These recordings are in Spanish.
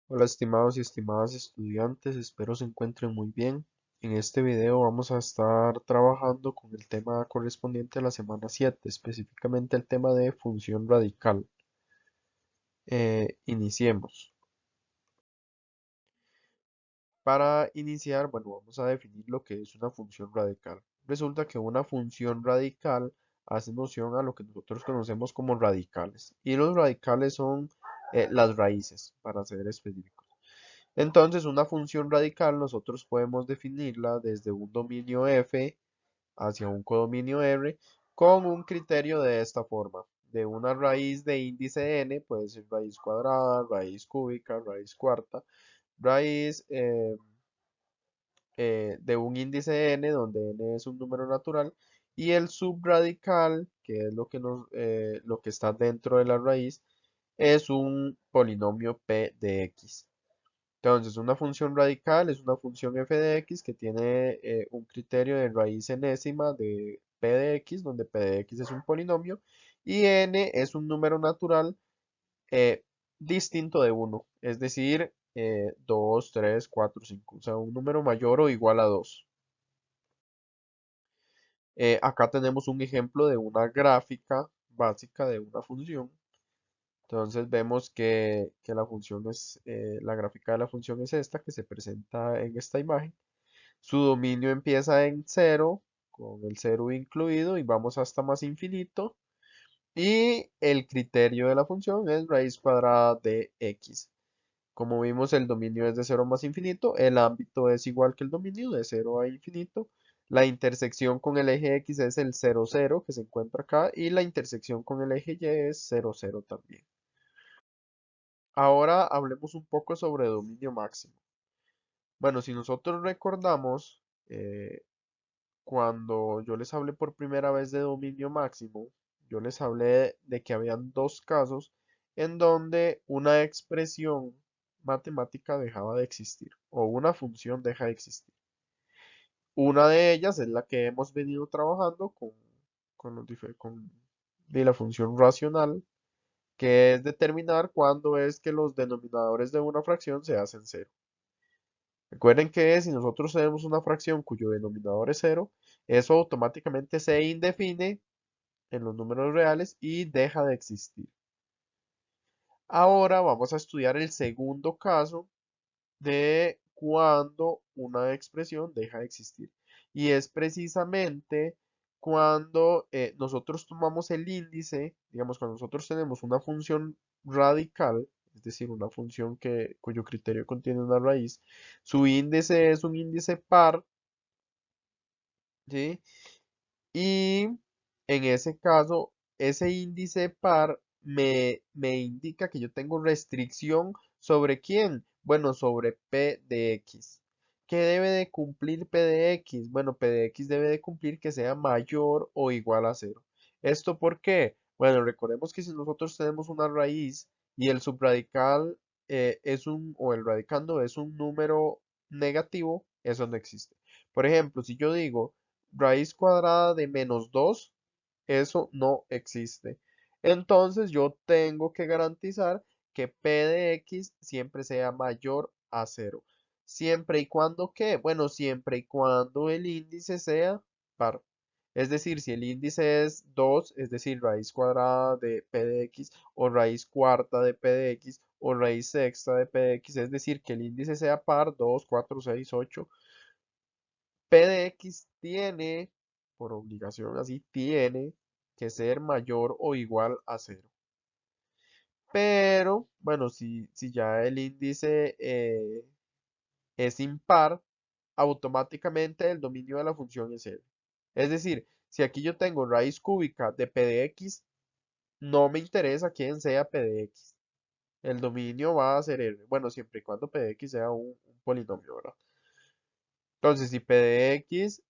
Hola estimados y estimadas estudiantes, espero se encuentren muy bien. En este video vamos a estar trabajando con el tema correspondiente a la semana 7, específicamente el tema de función radical. Iniciemos. Para iniciar, bueno, vamos a definir lo que es una función radical. Resulta que una función radical hace noción a lo que nosotros conocemos como radicales. Y los radicales son las raíces, para ser específicos. Entonces, una función radical nosotros podemos definirla desde un dominio f hacia un codominio R con un criterio de esta forma. De una raíz de índice n, puede ser raíz cuadrada, raíz cúbica, raíz cuarta, raíz de un índice n, donde n es un número natural, y el subradical, que es lo que está dentro de la raíz, es un polinomio p de x. Entonces, una función radical es una función f de x que tiene un criterio de raíz enésima de p de x, donde p de x es un polinomio, y n es un número natural eh, distinto de uno, es decir, 2, 3, 4, 5, o sea, un número mayor o igual a 2. Acá tenemos un ejemplo de una gráfica básica de una función. Entonces vemos que la función es, la gráfica de la función es esta, que se presenta en esta imagen. Su dominio empieza en cero, con el cero incluido, y vamos hasta más infinito. Y el criterio de la función es raíz cuadrada de x. Como vimos, el dominio es de cero más infinito, el ámbito es igual que el dominio, de cero a infinito. La intersección con el eje x es el 0, 0 que se encuentra acá, y la intersección con el eje y es 0, 0 también. Ahora hablemos un poco sobre dominio máximo. Bueno, si nosotros recordamos, cuando yo les hablé por primera vez de dominio máximo, yo les hablé de que habían dos casos en donde una expresión matemática dejaba de existir o una función deja de existir. Una de ellas es la que hemos venido trabajando con de la función racional, que es determinar cuándo es que los denominadores de una fracción se hacen cero. Recuerden que si nosotros tenemos una fracción cuyo denominador es cero, eso automáticamente se indefine en los números reales y deja de existir. Ahora vamos a estudiar el segundo caso de cuando una expresión deja de existir. Y es precisamente cuando nosotros tomamos el índice, digamos, cuando nosotros tenemos una función radical, es decir, una función cuyo criterio contiene una raíz, su índice es un índice par, ¿sí? Y en ese caso, ese índice par me indica que yo tengo restricción sobre quién. Bueno, sobre p de x. ¿Qué debe de cumplir p de x? Bueno, p de x debe de cumplir que sea mayor o igual a cero. ¿Esto por qué? Bueno, recordemos que si nosotros tenemos una raíz y el subradical o el radicando es un número negativo, eso no existe. Por ejemplo, si yo digo raíz cuadrada de menos 2, eso no existe. Entonces yo tengo que garantizar que p de x siempre sea mayor a cero. Siempre y cuando, ¿qué? Bueno, siempre y cuando el índice sea par. Es decir, si el índice es 2, es decir, raíz cuadrada de p de x, o raíz cuarta de p de x, o raíz sexta de p de x, es decir, que el índice sea par, 2, 4, 6, 8, p de x tiene, por obligación así, tiene que ser mayor o igual a cero. Pero, bueno, si ya el índice es impar, automáticamente el dominio de la función es cero. Es decir, si aquí yo tengo raíz cúbica de p de x, no me interesa quién sea p de x. El dominio va a ser r. Bueno, siempre y cuando p de x sea un polinomio, ¿verdad? Entonces, si p de x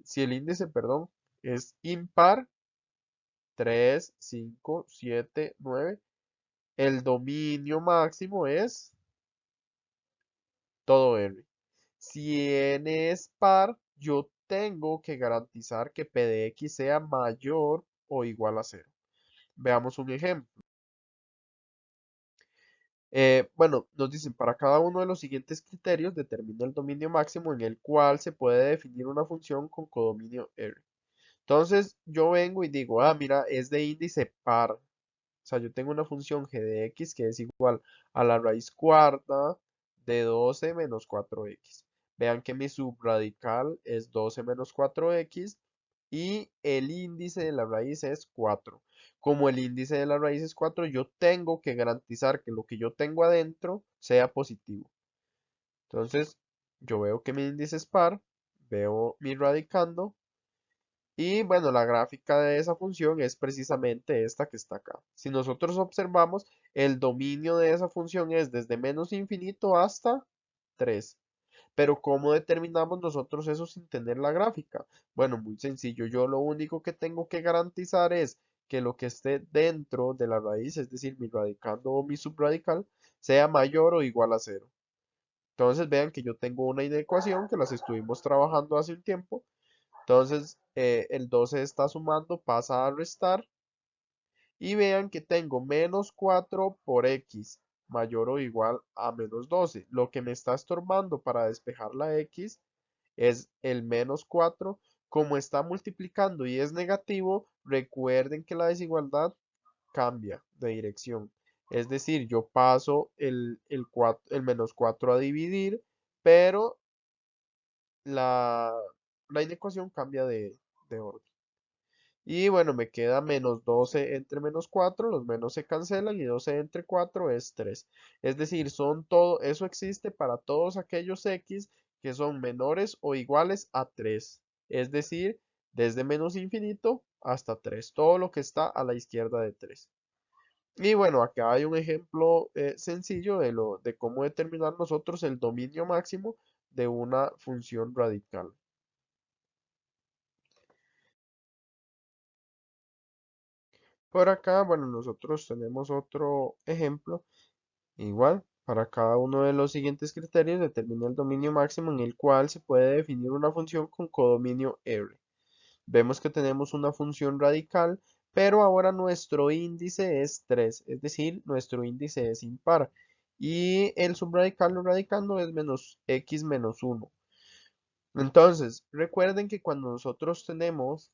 si el índice, perdón, es impar, 3, 5, 7, 9, el dominio máximo es todo R. Si n es par, yo tengo que garantizar que p de x sea mayor o igual a cero. Veamos un ejemplo. Bueno, nos dicen, para cada uno de los siguientes criterios determina el dominio máximo en el cual se puede definir una función con codominio R. Entonces, yo vengo y digo, ah, mira, es de índice par. O sea, yo tengo una función g de x que es igual a la raíz cuarta de 12 menos 4x. Vean que mi subradical es 12 menos 4x y el índice de la raíz es 4. Como el índice de la raíz es 4, yo tengo que garantizar que lo que yo tengo adentro sea positivo. Entonces, yo veo que mi índice es par, veo mi radicando y bueno, la gráfica de esa función es precisamente esta que está acá. Si nosotros observamos, el dominio de esa función es desde menos infinito hasta 3. Pero ¿cómo determinamos nosotros eso sin tener la gráfica? Bueno, muy sencillo. Yo lo único que tengo que garantizar es que lo que esté dentro de la raíz, es decir, mi radicando o mi subradical, sea mayor o igual a cero. Entonces vean que yo tengo una inecuación que las estuvimos trabajando hace un tiempo. Entonces el 12 está sumando, pasa a restar y vean que tengo menos 4 por x mayor o igual a menos 12. Lo que me está estorbando para despejar la x es el menos 4. Como está multiplicando y es negativo, recuerden que la desigualdad cambia de dirección. Es decir, yo paso el menos 4 a dividir, pero la, la inecuación cambia de orden. Y bueno, me queda menos 12 entre menos 4, los menos se cancelan y 12 entre 4 es 3. Es decir, eso existe para todos aquellos x que son menores o iguales a 3. Es decir, desde menos infinito hasta 3, todo lo que está a la izquierda de 3. Y bueno, acá hay un ejemplo sencillo de cómo determinar nosotros el dominio máximo de una función radical. Por acá, bueno, nosotros tenemos otro ejemplo. Igual, para cada uno de los siguientes criterios determina el dominio máximo en el cual se puede definir una función con codominio R. Vemos que tenemos una función radical, pero ahora nuestro índice es 3, es decir, nuestro índice es impar. Y el subradical o radicando es menos x menos 1. Entonces, recuerden que cuando nosotros tenemos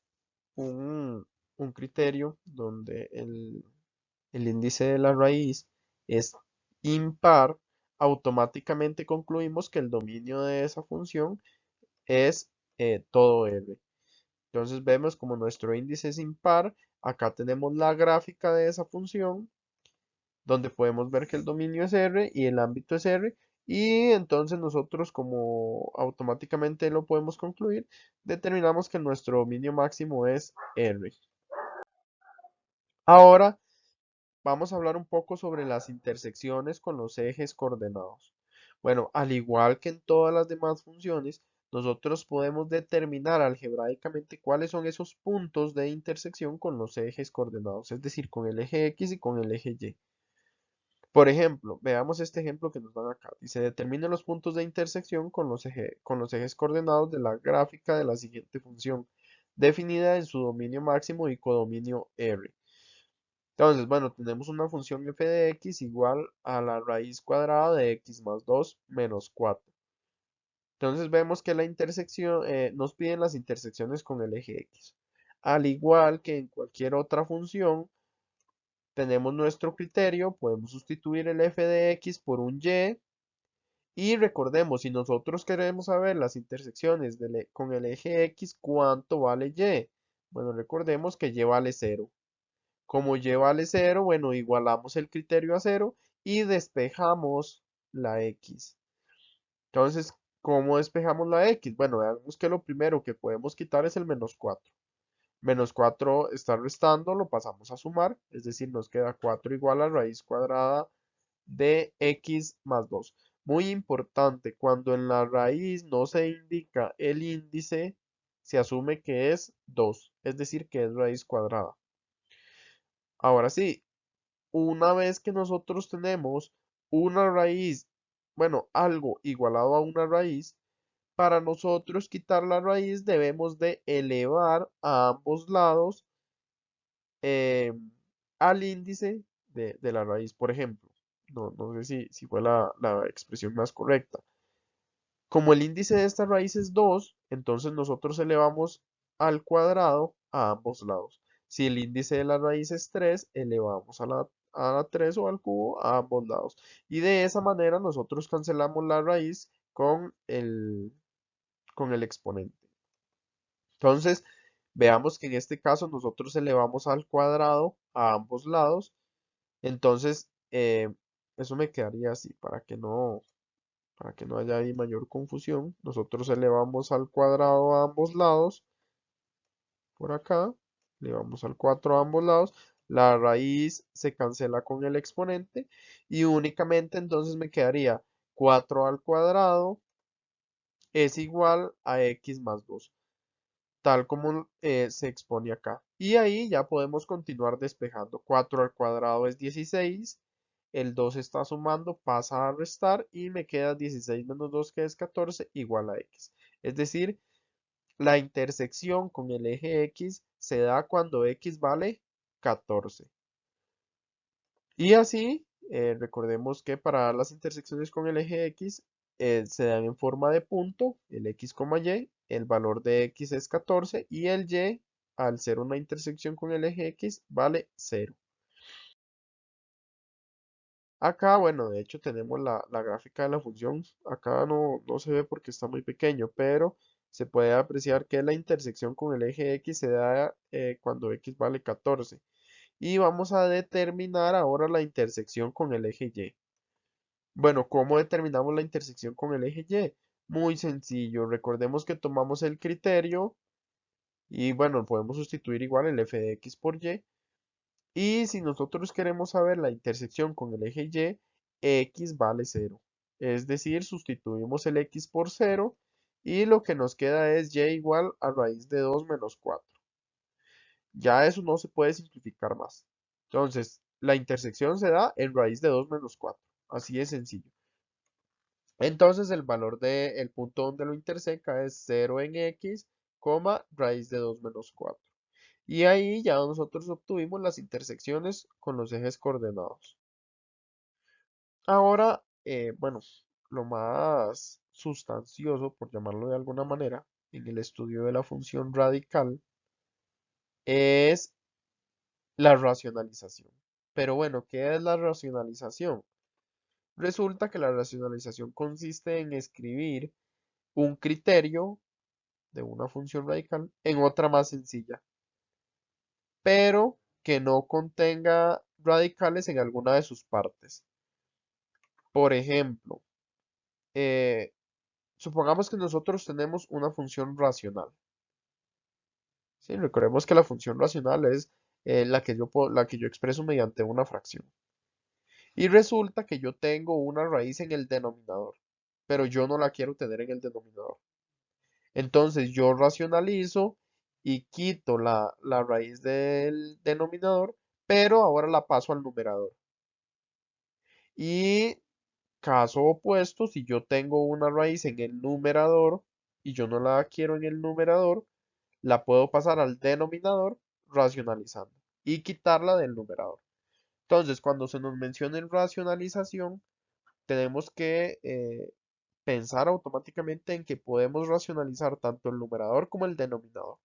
un, un criterio donde el índice de la raíz es impar, automáticamente concluimos que el dominio de esa función es todo R. Entonces vemos como nuestro índice es impar, acá tenemos la gráfica de esa función, donde podemos ver que el dominio es R y el ámbito es R, y entonces nosotros como automáticamente lo podemos concluir, determinamos que nuestro dominio máximo es R. Ahora vamos a hablar un poco sobre las intersecciones con los ejes coordenados. Bueno, al igual que en todas las demás funciones, nosotros podemos determinar algebraicamente cuáles son esos puntos de intersección con los ejes coordenados, es decir, con el eje X y con el eje Y. Por ejemplo, veamos este ejemplo que nos dan acá. Dice, determine los puntos de intersección con los ejes coordenados de la gráfica de la siguiente función, definida en su dominio máximo y codominio R. Entonces, bueno, tenemos una función f de x igual a la raíz cuadrada de x más 2 menos 4. Entonces vemos que la intersección, nos piden las intersecciones con el eje x. Al igual que en cualquier otra función, tenemos nuestro criterio, podemos sustituir el f de x por un y. Y recordemos, si nosotros queremos saber las intersecciones con el eje x, ¿cuánto vale y? Bueno, recordemos que y vale 0. Como y vale 0, bueno, igualamos el criterio a 0 y despejamos la x. Entonces, ¿cómo despejamos la x? Bueno, veamos que lo primero que podemos quitar es el menos 4. Menos 4 está restando, lo pasamos a sumar, es decir, nos queda 4 igual a raíz cuadrada de x más 2. Muy importante, cuando en la raíz no se indica el índice, se asume que es 2, es decir, que es raíz cuadrada. Ahora sí, una vez que nosotros tenemos una raíz, bueno, algo igualado a una raíz, para nosotros quitar la raíz debemos de elevar a ambos lados eh, al índice de la raíz. Por ejemplo, No sé si fue la expresión más correcta. Como el índice de esta raíz es 2, entonces nosotros elevamos al cuadrado a ambos lados. Si el índice de la raíz es 3, elevamos a la 3 o al cubo a ambos lados. Y de esa manera nosotros cancelamos la raíz con el exponente. Entonces, veamos que en este caso nosotros elevamos al cuadrado a ambos lados. Entonces, eso me quedaría así para que no haya ahí mayor confusión. Nosotros elevamos al cuadrado a ambos lados, por acá, elevamos al 4 a ambos lados, la raíz se cancela con el exponente y únicamente entonces me quedaría 4 al cuadrado es igual a x más 2, tal como se expone acá. Y ahí ya podemos continuar despejando. 4 al cuadrado es 16. El 2 está sumando, pasa a restar y me queda 16 menos 2 que es 14 igual a x. Es decir, la intersección con el eje x se da cuando x vale 14. Y así, recordemos que para las intersecciones con el eje x se dan en forma de punto, el x, y, el valor de x es 14 y el y, al ser una intersección con el eje x, vale 0. Acá, bueno, de hecho tenemos la gráfica de la función. Acá no se ve porque está muy pequeño, pero se puede apreciar que la intersección con el eje x se da cuando x vale 14. Y vamos a determinar ahora la intersección con el eje y. Bueno, ¿cómo determinamos la intersección con el eje y? Muy sencillo. Recordemos que tomamos el criterio y bueno, podemos sustituir igual el f de x por y. Y si nosotros queremos saber la intersección con el eje y, x vale 0. Es decir, sustituimos el x por 0 y lo que nos queda es y igual a raíz de 2 menos 4. Ya eso no se puede simplificar más. Entonces, la intersección se da en raíz de 2 menos 4. Así de sencillo. Entonces, el valor del punto donde lo interseca es 0 en x, raíz de 2 menos 4. Y ahí ya nosotros obtuvimos las intersecciones con los ejes coordenados. Ahora, bueno, lo más sustancioso, por llamarlo de alguna manera, en el estudio de la función radical es la racionalización. Pero bueno, ¿qué es la racionalización? Resulta que la racionalización consiste en escribir un criterio de una función radical en otra más sencilla, pero que no contenga radicales en alguna de sus partes. Por ejemplo, eh, supongamos que nosotros tenemos una función racional. ¿Sí? Recordemos que la función racional es la que yo expreso mediante una fracción. Y resulta que yo tengo una raíz en el denominador, pero yo no la quiero tener en el denominador. Entonces yo racionalizo y quito la raíz del denominador, pero ahora la paso al numerador. Y caso opuesto, si yo tengo una raíz en el numerador y yo no la quiero en el numerador, la puedo pasar al denominador racionalizando y quitarla del numerador. Entonces, cuando se nos menciona racionalización, tenemos que pensar automáticamente en que podemos racionalizar tanto el numerador como el denominador.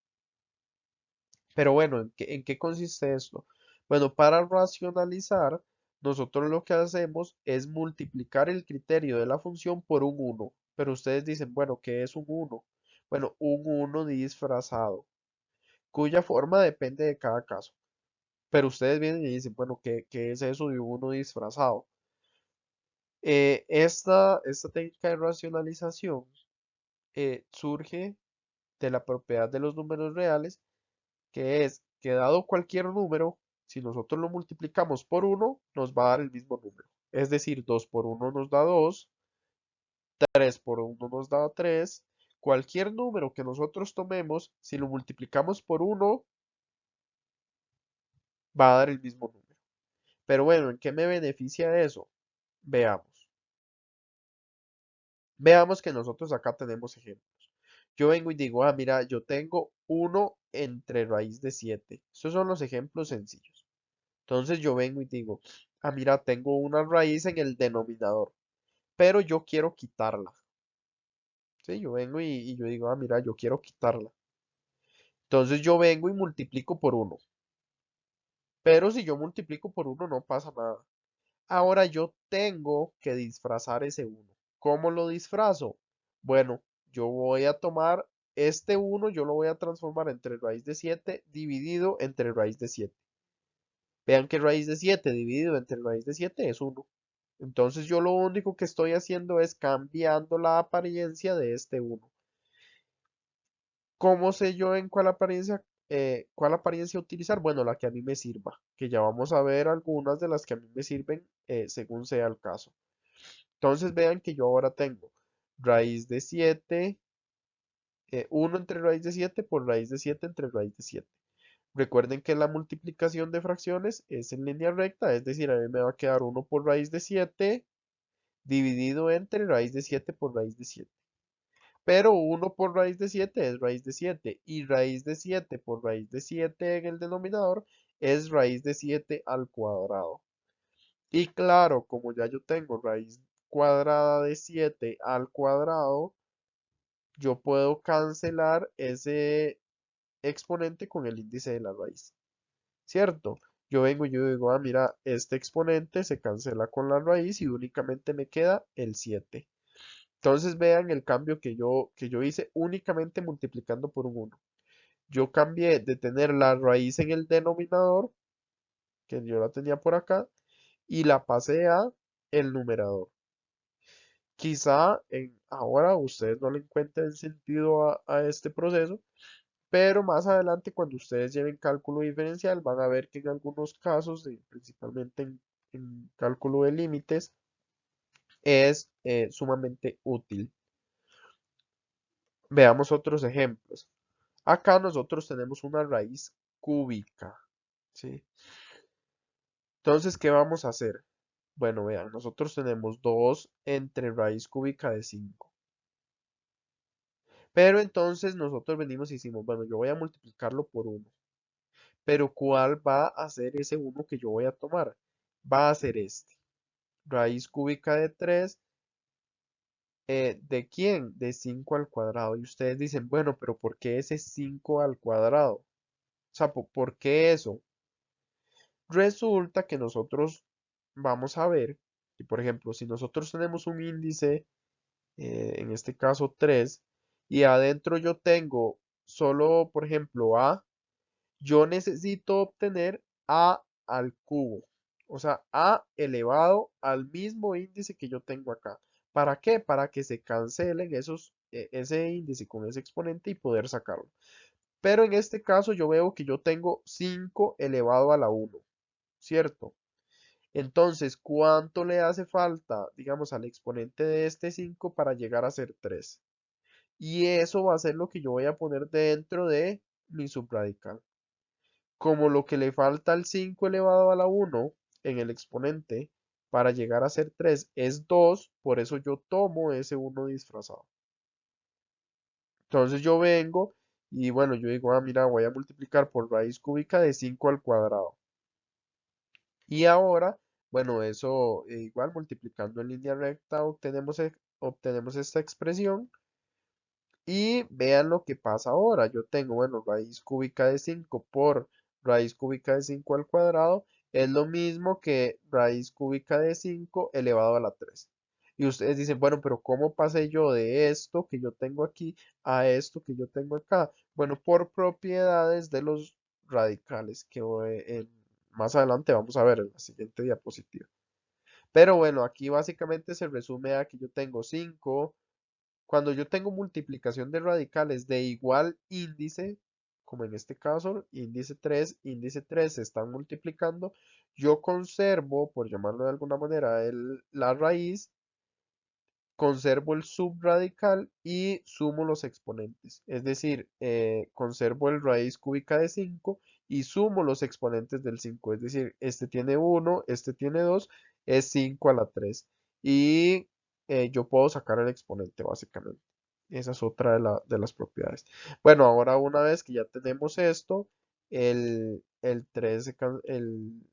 Pero bueno, ¿en qué consiste esto? Bueno, para racionalizar, nosotros lo que hacemos es multiplicar el criterio de la función por un 1. Pero ustedes dicen, bueno, ¿qué es un 1? Bueno, un 1 disfrazado, cuya forma depende de cada caso. Pero ustedes vienen y dicen, bueno, ¿qué es eso de un 1 disfrazado? Esta técnica de racionalización surge de la propiedad de los números reales, que es que dado cualquier número, si nosotros lo multiplicamos por 1, nos va a dar el mismo número. Es decir, 2 por 1 nos da 2, 3 por 1 nos da 3. Cualquier número que nosotros tomemos, si lo multiplicamos por 1, va a dar el mismo número. Pero bueno, ¿en qué me beneficia eso? Veamos. Veamos que nosotros acá tenemos ejemplos. Yo vengo y digo, mira, yo tengo 1 entre raíz de 7. Estos son los ejemplos sencillos. Entonces yo vengo y digo, ah, mira, tengo una raíz en el denominador, pero yo quiero quitarla. Sí, yo vengo y yo digo, ah, mira, yo quiero quitarla. Entonces yo vengo y multiplico por uno. Pero si yo multiplico por uno no pasa nada. Ahora yo tengo que disfrazar ese uno. ¿Cómo lo disfrazo? Bueno, yo voy a tomar este uno, yo lo voy a transformar entre raíz de 7 dividido entre raíz de 7. Vean que raíz de 7 dividido entre raíz de 7 es uno. Entonces yo lo único que estoy haciendo es cambiando la apariencia de este uno. ¿Cómo sé yo en cuál apariencia utilizar? Bueno, la que a mí me sirva, que ya vamos a ver algunas de las que a mí me sirven según sea el caso. Entonces vean que yo ahora tengo raíz de 7, 1 entre raíz de 7 por raíz de 7 entre raíz de 7. Recuerden que la multiplicación de fracciones es en línea recta, es decir, a mí me va a quedar 1 por raíz de 7 dividido entre raíz de 7 por raíz de 7. Pero 1 por raíz de 7 es raíz de 7 y raíz de 7 por raíz de 7 en el denominador es raíz de 7 al cuadrado. Y claro, como ya yo tengo raíz cuadrada de 7 al cuadrado, yo puedo cancelar ese exponente con el índice de la raíz, ¿cierto? Yo vengo y yo digo, ah, mira, este exponente se cancela con la raíz y únicamente me queda el 7. Entonces vean el cambio que yo hice únicamente multiplicando por un 1. Yo cambié de tener la raíz en el denominador, que yo la tenía por acá, y la pasé a el numerador. Quizá ahora ustedes no le encuentren sentido a este proceso, pero más adelante cuando ustedes lleven cálculo diferencial van a ver que en algunos casos, principalmente en cálculo de límites, es sumamente útil. Veamos otros ejemplos. Acá nosotros tenemos una raíz cúbica, ¿sí? Entonces, ¿qué vamos a hacer? Bueno, vean, nosotros tenemos 2 entre raíz cúbica de 5. Pero entonces nosotros venimos y decimos, bueno, yo voy a multiplicarlo por 1. Pero ¿cuál va a ser ese uno que yo voy a tomar? Va a ser este. Raíz cúbica de 3. ¿De quién? De 5 al cuadrado. Y ustedes dicen, bueno, pero ¿por qué ese 5 al cuadrado? O sea, ¿por qué eso? Resulta que nosotros vamos a ver, que por ejemplo, si nosotros tenemos un índice, en este caso 3, y adentro yo tengo solo, por ejemplo, A, yo necesito obtener A al cubo. O sea, A elevado al mismo índice que yo tengo acá. ¿Para qué? Para que se cancelen ese índice con ese exponente y poder sacarlo. Pero en este caso yo veo que yo tengo 5 elevado a la 1, ¿cierto? Entonces, ¿cuánto le hace falta, digamos, al exponente de este 5 para llegar a ser 3? Y eso va a ser lo que yo voy a poner dentro de mi subradical. Como lo que le falta al 5 elevado a la 1 en el exponente para llegar a ser 3 es 2, por eso yo tomo ese 1 disfrazado. Entonces yo vengo y bueno, yo digo, ah, mira, voy a multiplicar por raíz cúbica de 5 al cuadrado. Y ahora, bueno, eso igual multiplicando en línea recta obtenemos esta expresión. Y vean lo que pasa ahora. Yo tengo, bueno, raíz cúbica de 5 por raíz cúbica de 5 al cuadrado es lo mismo que raíz cúbica de 5 elevado a la 3. Y ustedes dicen, bueno, pero ¿cómo pasé yo de esto que yo tengo aquí a esto que yo tengo acá? Bueno, por propiedades de los radicales que más adelante vamos a ver en la siguiente diapositiva. Pero bueno, aquí básicamente se resume a que yo tengo 5. Cuando yo tengo multiplicación de radicales de igual índice, como en este caso, índice 3 se están multiplicando, yo conservo, por llamarlo de alguna manera, la raíz, conservo el subradical y sumo los exponentes. Es decir, conservo el raíz cúbica de 5 y sumo los exponentes del 5. Es decir, este tiene 1, este tiene 2, es 5 a la 3. Y yo puedo sacar el exponente básicamente. Esa es otra de las propiedades. Bueno, ahora una vez que ya tenemos esto, el 3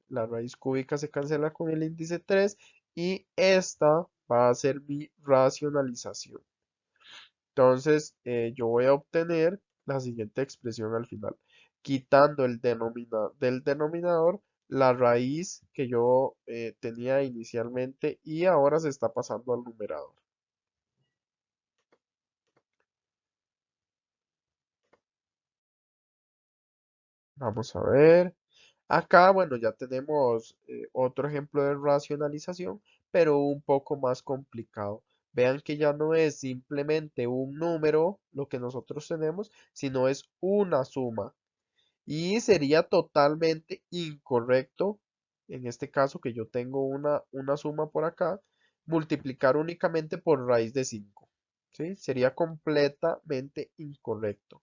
la raíz cúbica se cancela con el índice 3 y esta va a ser mi racionalización. Entonces, yo voy a obtener la siguiente expresión al final, quitando del denominador la raíz que yo tenía inicialmente y ahora se está pasando al numerador. Vamos a ver. Acá, bueno, ya tenemos otro ejemplo de racionalización, pero un poco más complicado. Vean que ya no es simplemente un número lo que nosotros tenemos, sino es una suma. Y sería totalmente incorrecto, en este caso que yo tengo una suma por acá, multiplicar únicamente por raíz de 5. ¿Sí? Sería completamente incorrecto.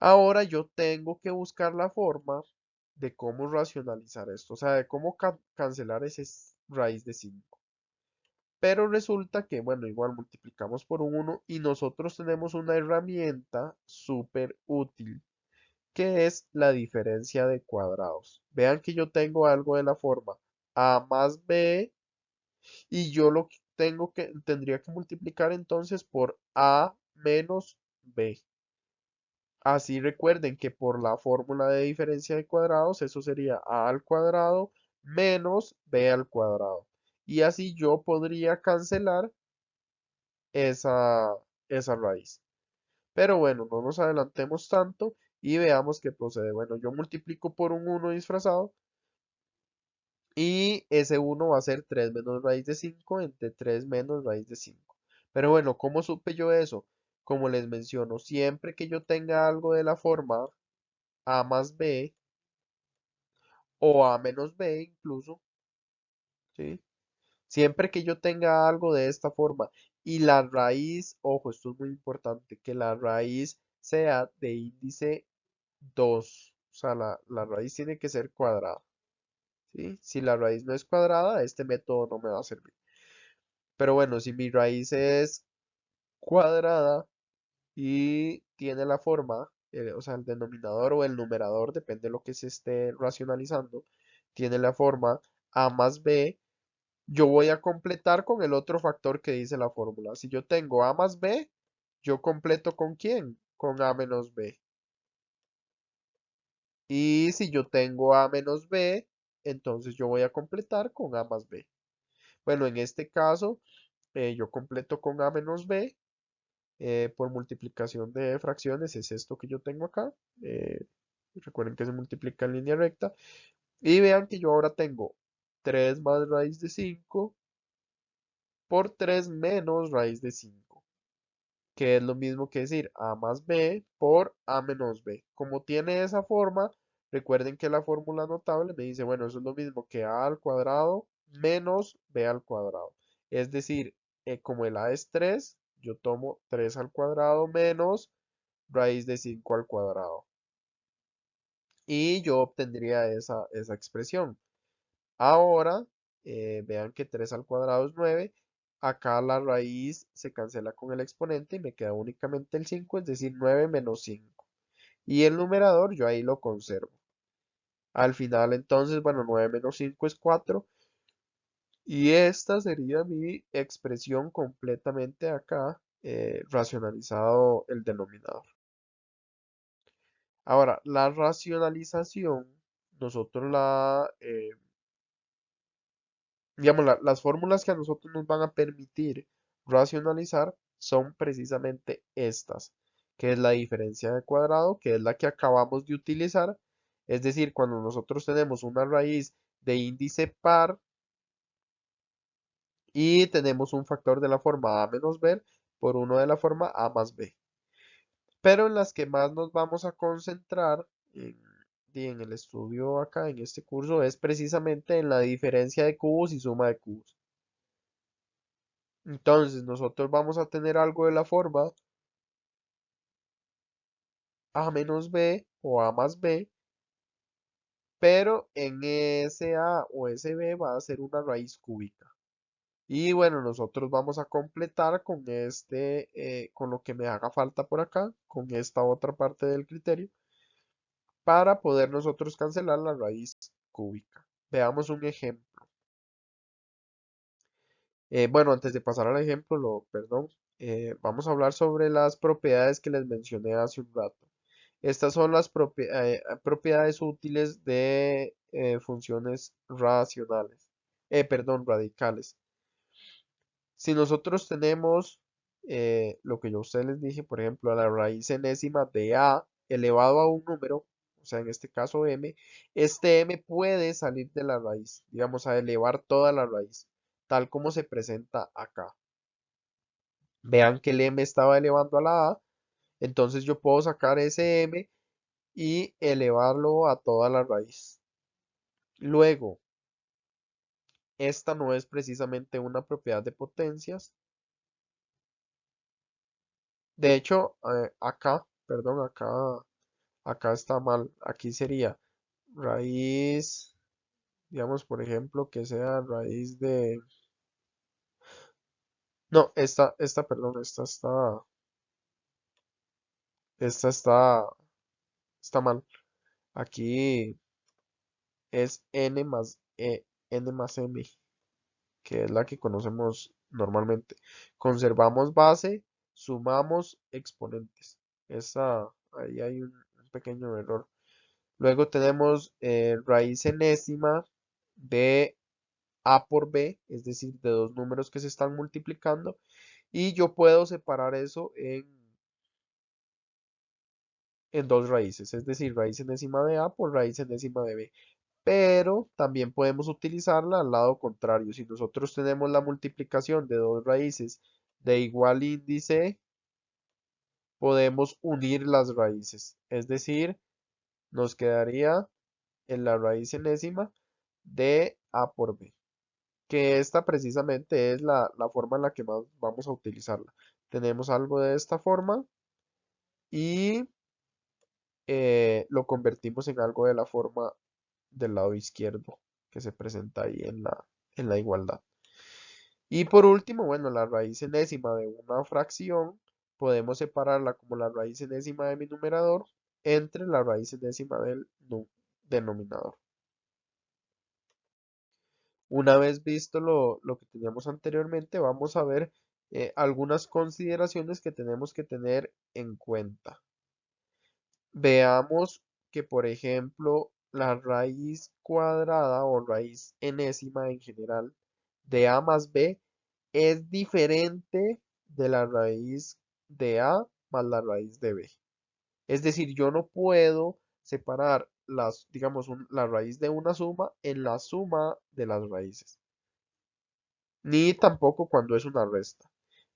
Ahora yo tengo que buscar la forma de cómo racionalizar esto, o sea, de cómo cancelar ese raíz de 5. Pero resulta que, bueno, igual multiplicamos por un 1 y nosotros tenemos una herramienta súper útil, que es la diferencia de cuadrados. Vean que yo tengo algo de la forma a más b y yo lo que tendría que multiplicar entonces por a menos b. Así recuerden que por la fórmula de diferencia de cuadrados, eso sería a al cuadrado menos b al cuadrado. Y así yo podría cancelar esa, esa raíz. Pero bueno, no nos adelantemos tanto y veamos qué procede. Bueno, yo multiplico por un 1 disfrazado y ese 1 va a ser 3 menos raíz de 5 entre 3 menos raíz de 5. Pero bueno, ¿cómo supe yo eso? Como les menciono, siempre que yo tenga algo de la forma a más b, o a menos b incluso, ¿sí? Siempre que yo tenga algo de esta forma y la raíz, ojo, esto es muy importante, que la raíz sea de índice 2, o sea, la raíz tiene que ser cuadrada, ¿sí? Si la raíz no es cuadrada, este método no me va a servir. Pero bueno, si mi raíz es cuadrada y tiene la forma, o sea, el denominador o el numerador, depende de lo que se esté racionalizando, tiene la forma a más b. Yo voy a completar con el otro factor que dice la fórmula. Si yo tengo a más b, yo completo con quién? Con a menos b. Y si yo tengo a menos b, entonces yo voy a completar con a más b. Bueno, en este caso, yo completo con a menos b por multiplicación de fracciones. Es esto que yo tengo acá. eh, Recuerden que se multiplica en línea recta. Y vean que yo ahora tengo 3 más raíz de 5 por 3 menos raíz de 5, que es lo mismo que decir a más b por a menos b. Como tiene esa forma, recuerden que la fórmula notable me dice, bueno, eso es lo mismo que a al cuadrado menos b al cuadrado. Es decir, como el a es 3, yo tomo 3 al cuadrado menos raíz de 5 al cuadrado. Y yo obtendría esa expresión. Ahora, vean que 3 al cuadrado es 9. Acá la raíz se cancela con el exponente y me queda únicamente el 5, es decir, 9 menos 5. Y el numerador yo ahí lo conservo. Al final entonces, bueno, 9 menos 5 es 4. Y esta sería mi expresión completamente acá, racionalizado el denominador. Ahora, la racionalización, nosotros digamos, las fórmulas que a nosotros nos van a permitir racionalizar son precisamente estas, que es la diferencia de cuadrado, que es la que acabamos de utilizar. Es decir, cuando nosotros tenemos una raíz de índice par y tenemos un factor de la forma a menos b por uno de la forma a más b. Pero en las que más nos vamos a concentrar en, en el estudio acá, en este curso, es precisamente en la diferencia de cubos y suma de cubos. Entonces nosotros vamos a tener algo de la forma a menos b o a más b, pero en ese a o ese b va a ser una raíz cúbica. Y bueno, nosotros vamos a completar con con lo que me haga falta por acá, con esta otra parte del criterio. para poder nosotros cancelar la raíz cúbica. Veamos un ejemplo. Bueno, antes de pasar al ejemplo, perdón, vamos a hablar sobre las propiedades que les mencioné hace un rato. Estas son las propiedades útiles de funciones racionales, perdón, radicales. Si nosotros tenemos lo que yo a ustedes les dije, por ejemplo, a la raíz enésima de a elevado a un número, o sea, en este caso m, este m puede salir de la raíz, digamos, a elevar toda la raíz, tal como se presenta acá. Vean que el m estaba elevando a la a, entonces yo puedo sacar ese m y elevarlo a toda la raíz. Luego, esta no es precisamente una propiedad de potencias. De hecho, acá, perdón, acá está mal. Aquí sería raíz, digamos, por ejemplo, que sea raíz de... No, perdón, está mal. Aquí es n más m, que es la que conocemos normalmente. Conservamos base, sumamos exponentes. Ahí hay un pequeño error. Luego tenemos raíz enésima de a por b, es decir, de dos números que se están multiplicando. Y yo puedo separar eso en dos raíces, es decir, raíz enésima de a por raíz enésima de b. Pero también podemos utilizarla al lado contrario. Si nosotros tenemos la multiplicación de dos raíces de igual índice, podemos unir las raíces. Es decir, nos quedaría en la raíz enésima de a por b, que esta precisamente es la forma en la que más vamos a utilizarla. Tenemos algo de esta forma y lo convertimos en algo de la forma del lado izquierdo que se presenta ahí en la igualdad. Y por último, bueno, la raíz enésima de una fracción podemos separarla como la raíz enésima de mi numerador entre la raíz enésima del denominador. Una vez visto lo que teníamos anteriormente, vamos a ver algunas consideraciones que tenemos que tener en cuenta. Veamos que, por ejemplo, la raíz cuadrada o raíz enésima en general de a más b es diferente de la raíz de a más la raíz de b. Es decir, yo no puedo separar digamos, la raíz de una suma en la suma de las raíces, ni tampoco cuando es una resta.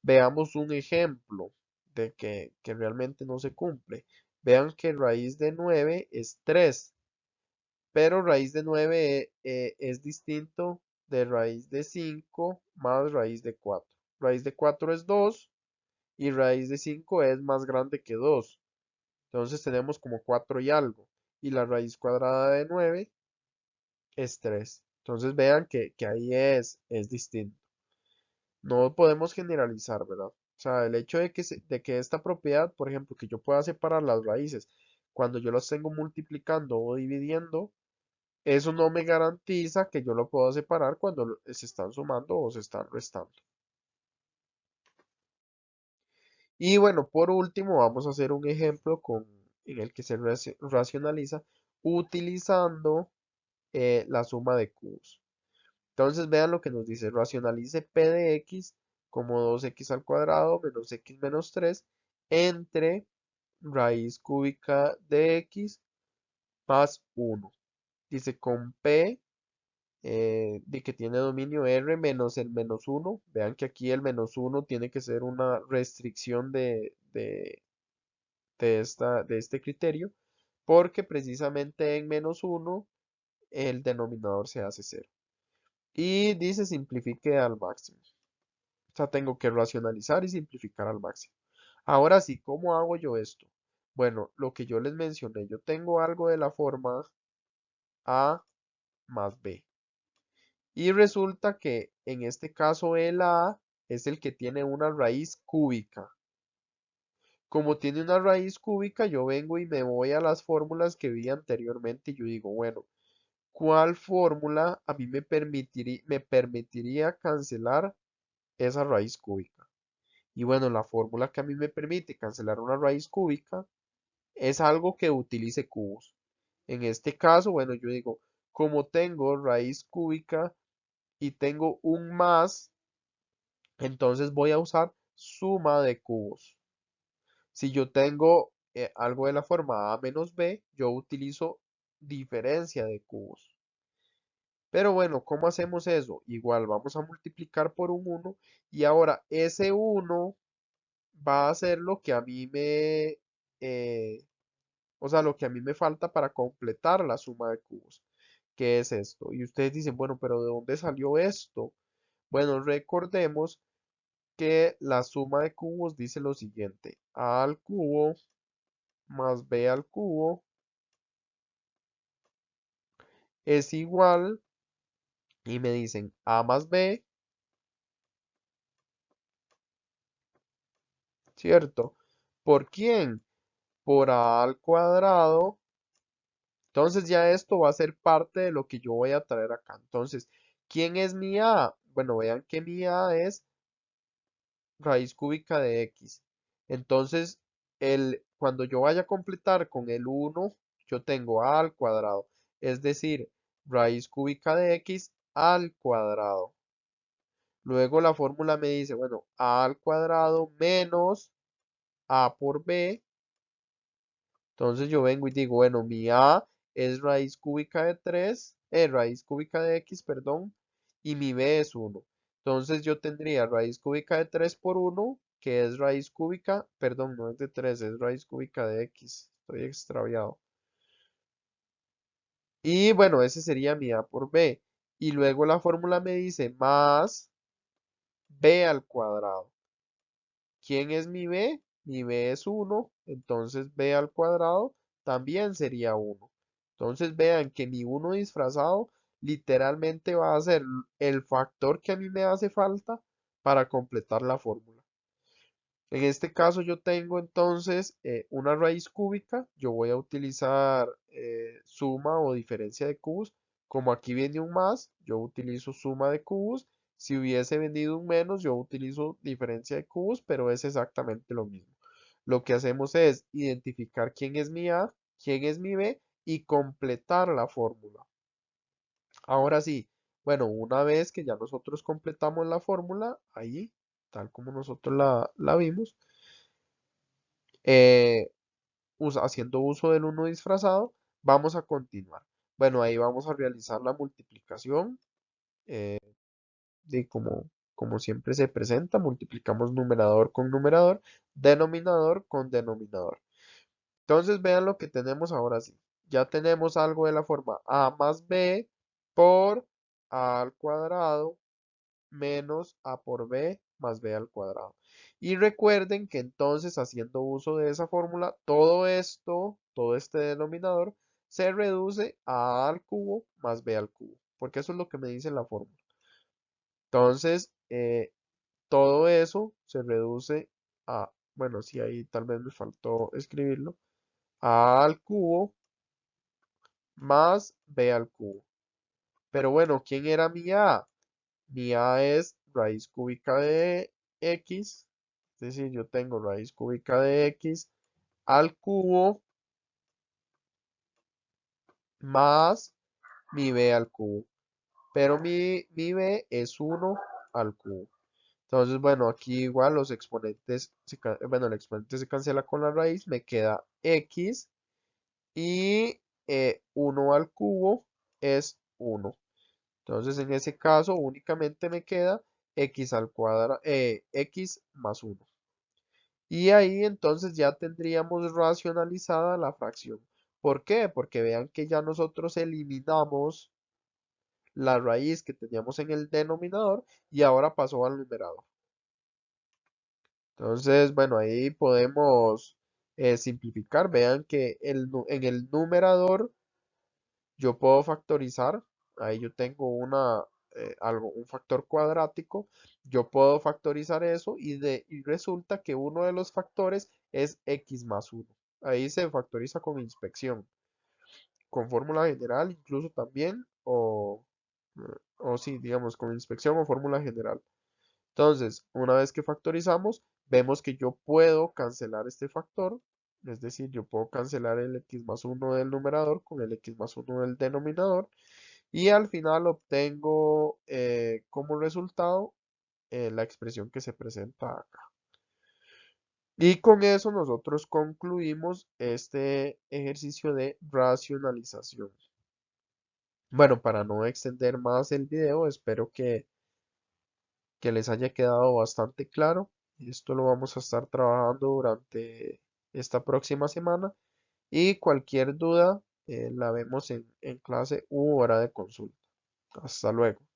Veamos un ejemplo de que realmente no se cumple. Vean que raíz de 9 es 3, pero raíz de 9 es distinto de raíz de 5 más raíz de 4. Raíz de 4 es 2 y raíz de 5 es más grande que 2. Entonces tenemos como 4 y algo. Y la raíz cuadrada de 9 es 3. Entonces vean que ahí es distinto. No podemos generalizar, ¿verdad? O sea, el hecho de que esta propiedad, por ejemplo, que yo pueda separar las raíces cuando yo las tengo multiplicando o dividiendo, eso no me garantiza que yo lo pueda separar cuando se están sumando o se están restando. Y bueno, por último, vamos a hacer un ejemplo en el que se racionaliza utilizando la suma de cubos. Entonces vean lo que nos dice, racionalice p de x como 2x al cuadrado menos x menos 3 entre raíz cúbica de x más 1. Dice con p de que tiene dominio r menos el menos 1. Vean que aquí el menos 1 tiene que ser una restricción de este criterio, porque precisamente en menos 1 el denominador se hace 0. Y dice simplifique al máximo. O sea, tengo que racionalizar y simplificar al máximo. Ahora sí, ¿cómo hago yo esto? Bueno, lo que yo les mencioné, yo tengo algo de la forma a más b. Y resulta que en este caso el a es el que tiene una raíz cúbica. Como tiene una raíz cúbica, yo vengo y me voy a las fórmulas que vi anteriormente y yo digo, bueno, ¿cuál fórmula a mí me permitiría cancelar esa raíz cúbica? Y bueno, la fórmula que a mí me permite cancelar una raíz cúbica es algo que utilice cubos. En este caso, bueno, yo digo, como tengo raíz cúbica y tengo un más, entonces voy a usar suma de cubos. Si yo tengo algo de la forma a menos b, yo utilizo diferencia de cubos. Pero bueno, ¿cómo hacemos eso? Igual vamos a multiplicar por un 1 y ahora ese 1 va a ser lo que a mí eh, o sea, lo que a mí me falta para completar la suma de cubos. ¿Qué es esto? Y ustedes dicen, bueno, pero ¿de dónde salió esto? Bueno, recordemos que la suma de cubos dice lo siguiente, a al cubo más b al cubo es igual, y me dicen a más b, ¿cierto? ¿Por quién? Por a al cuadrado. Entonces ya esto va a ser parte de lo que yo voy a traer acá. Entonces, ¿quién es mi a? Bueno, vean que mi a es raíz cúbica de x. Entonces, cuando yo vaya a completar con el 1, yo tengo a al cuadrado. Es decir, raíz cúbica de x al cuadrado. Luego la fórmula me dice, bueno, a al cuadrado menos a por b. Entonces yo vengo y digo, bueno, mi a es raíz cúbica de 3, raíz cúbica de x, perdón, y mi b es 1. Entonces yo tendría raíz cúbica de 3 por 1, que es raíz cúbica, perdón, no es de 3, es raíz cúbica de x. Estoy extraviado. Y bueno, ese sería mi a por b. Y luego la fórmula me dice más b al cuadrado. ¿Quién es mi b? Mi b es 1, entonces b al cuadrado también sería 1. Entonces vean que mi 1 disfrazado literalmente va a ser el factor que a mí me hace falta para completar la fórmula. En este caso yo tengo entonces una raíz cúbica, yo voy a utilizar suma o diferencia de cubos. Como aquí viene un más, yo utilizo suma de cubos. Si hubiese venido un menos, yo utilizo diferencia de cubos, pero es exactamente lo mismo. Lo que hacemos es identificar quién es mi A, quién es mi B y completar la fórmula. Ahora sí, bueno, una vez que ya nosotros completamos la fórmula, ahí, tal como nosotros la vimos, eh, haciendo uso del uno disfrazado, vamos a continuar. Bueno, ahí vamos a realizar la multiplicación, eh, de como siempre se presenta, multiplicamos numerador con numerador, denominador con denominador. Entonces vean lo que tenemos ahora sí. Ya tenemos algo de la forma a más b por a al cuadrado menos a por b más b al cuadrado. Y recuerden que entonces haciendo uso de esa fórmula, todo esto, todo este denominador, se reduce a al cubo más b al cubo, porque eso es lo que me dice la fórmula. Entonces, todo eso se reduce a, bueno, sí, ahí tal vez me faltó escribirlo, a al cubo más b al cubo. Pero bueno, ¿quién era mi a? Mi a es raíz cúbica de x, es decir, yo tengo raíz cúbica de x al cubo más mi b al cubo. Pero mi b es 1 al cubo. Entonces, bueno, aquí igual los exponentes, bueno, el exponente se cancela con la raíz, me queda x y 1 al cubo es 1. Entonces, en ese caso, únicamente me queda x al cuadrado, x más 1. Y ahí entonces ya tendríamos racionalizada la fracción. ¿Por qué? Porque vean que ya nosotros eliminamos la raíz que teníamos en el denominador y ahora pasó al numerador. Entonces, bueno, ahí podemos simplificar. Vean que en el numerador yo puedo factorizar. Ahí yo tengo algo, un factor cuadrático, yo puedo factorizar eso y resulta que uno de los factores es x más uno. Ahí se factoriza con inspección, con fórmula general incluso también, o sí, digamos, con inspección o fórmula general. Entonces, una vez que factorizamos, vemos que yo puedo cancelar este factor, es decir, yo puedo cancelar el x más uno del numerador con el x más uno del denominador y al final obtengo como resultado la expresión que se presenta acá. Y con eso nosotros concluimos este ejercicio de racionalización. Bueno, para no extender más el video, espero que les haya quedado bastante claro. Esto lo vamos a estar trabajando durante esta próxima semana y cualquier duda la vemos en clase u hora de consulta. Hasta luego.